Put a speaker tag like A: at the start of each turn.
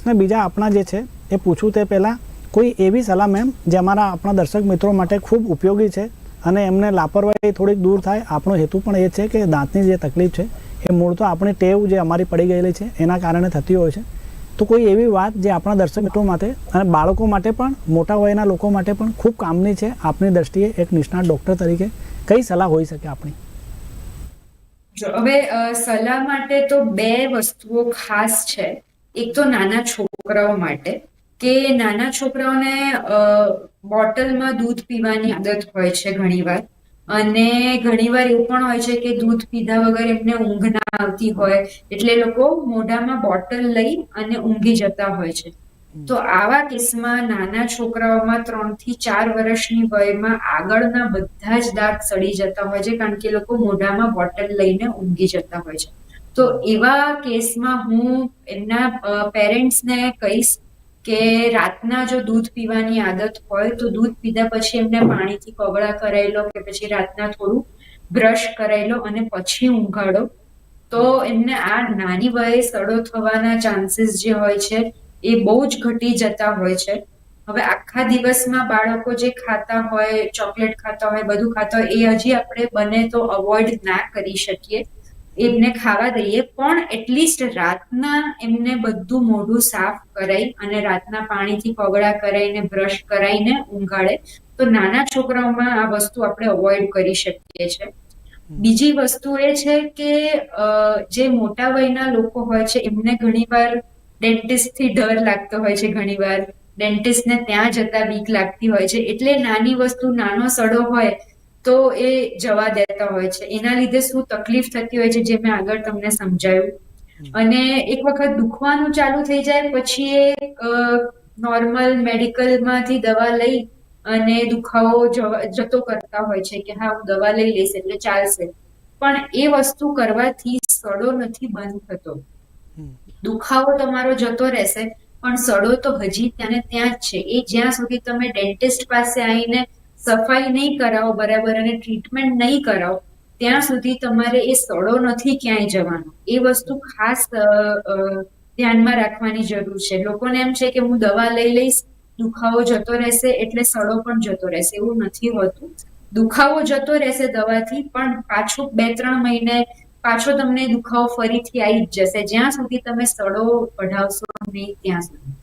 A: પ્રશ્ન બીજા આપણા જે છે એ પૂછું તે પહેલાં કોઈ એવી સલાહ મેમ જે અમારા આપણા દર્શક મિત્રો માટે ખૂબ ઉપયોગી છે અને એમને લાપરવાહી થોડીક દૂર થાય. આપણો હેતુ પણ એ છે કે દાંતની જે તકલીફ છે એ મૂળ તો આપણી ટેવ જે અમારી પડી ગયેલી છે એના કારણે થતી હોય છે. તો કોઈ એવી વાત જે આપણા દર્શક મિત્રો માટે અને બાળકો માટે પણ મોટા વયના લોકો માટે પણ ખૂબ કામની છે, આપની દ્રષ્ટિએ એક નિષ્ણાત ડૉક્ટર તરીકે કઈ સલાહ હોઈ શકે આપણી?
B: હવે સલાહ માટે તો બે વસ્તુઓ ખાસ છે. એક તો નાના છોકરાઓ માટે, કે નાના છોકરાઓને બોટલમાં દૂધ પીવાની આદત હોય છે ઘણીવાર, અને ઘણીવાર એવું પણ હોય છે કે દૂધ પીધા વગર એમને ઊંઘ ના આવતી હોય, એટલે લોકો મોઢામાં બોટલ લઈ અને ઊંઘી જતા હોય છે. તો આવા કેસમાં નાના છોકરાઓમાં 3 થી 4 વર્ષની વયમાં આગળના બધા જ દાંત સડી જતા હોય છે, કારણ કે લોકો મોઢામાં બોટલ લઈને ઊંઘી જતા હોય છે. તો એવા કેસમાં હું એમના પેરેન્ટ્સને કહીશ કે રાતના જો દૂધ પીવાની આદત હોય તો દૂધ પીધા પછી એમને પાણીથી કોગળા કરાવી લો, કે પછી રાતના થોડું બ્રશ કરાવી લો અને પછી ઊંઘાડો. તો એમને આ નાની વયે સડો થવાના ચાન્સીસ જે હોય છે એ બહુ જ ઘટી જતા હોય છે. હવે આખા દિવસમાં બાળકો જે ખાતા હોય, ચોકલેટ ખાતા હોય, બધું ખાતા હોય, એ હજી આપણે બને તો અવોઇડ ના કરી શકીએ, એમને ખાવા દઈએ, પણ એટલીસ્ટ રાતના એમને બધું મોઢું સાફ કરાઈ અને રાતના પાણીથી કોગળા કરાઈને બ્રશ કરાઈને ઊંઘાડે તો નાના છોકરાઓમાં આ વસ્તુ આપણે અવોઇડ કરી શકીએ છીએ. બીજી વસ્તુ એ છે કે જે મોટા વયના લોકો હોય છે એમને ઘણીવાર ડેન્ટિસ્ટથી ડર લાગતો હોય છે, ઘણીવાર ડેન્ટિસ્ટને ત્યાં જતા બીક લાગતી હોય છે, એટલે નાની વસ્તુ, નાનો સડો હોય તો એ જવા દેતા હોય છે. એના લીધે શું તકલીફ થતી હોય છે જે મેં આગળ તમને સમજાયું. અને એક વખત દુખવાનું ચાલુ થઈ જાય પછી એ નોર્મલ મેડિકલમાંથી દવા લઈ અને દુખાવો જતો કરતા હોય છે કે હા હું દવા લઈ લઈશ એટલે ચાલશે, પણ એ વસ્તુ કરવાથી સડો નથી બંધ થતો. દુખાવો તમારો જતો રહેશે પણ સડો તો હજી ત્યાં ત્યાં જ છે. એ જ્યાં સુધી તમે ડેન્ટિસ્ટ પાસે આવીને સફાઈ નહીં કરાવો બરાબર અને ટ્રીટમેન્ટ નહીં કરાવો ત્યાં સુધી તમારે એ સડો નથી ક્યાંય જવાનો. એ વસ્તુ ખાસ ધ્યાનમાં રાખવાની જરૂર છે. લોકોને એમ છે કે હું દવા લઈ લઈશ, દુખાવો જતો રહેશે એટલે સડો પણ જતો રહેશે. એવું નથી હોતું. દુખાવો જતો રહેશે દવાથી, પણ પાછું 2-3 મહિને પાછો તમને દુખાવો ફરીથી આવી જ જશે, જ્યાં સુધી તમે સડો કઢાવશો નહીં ત્યાં સુધી.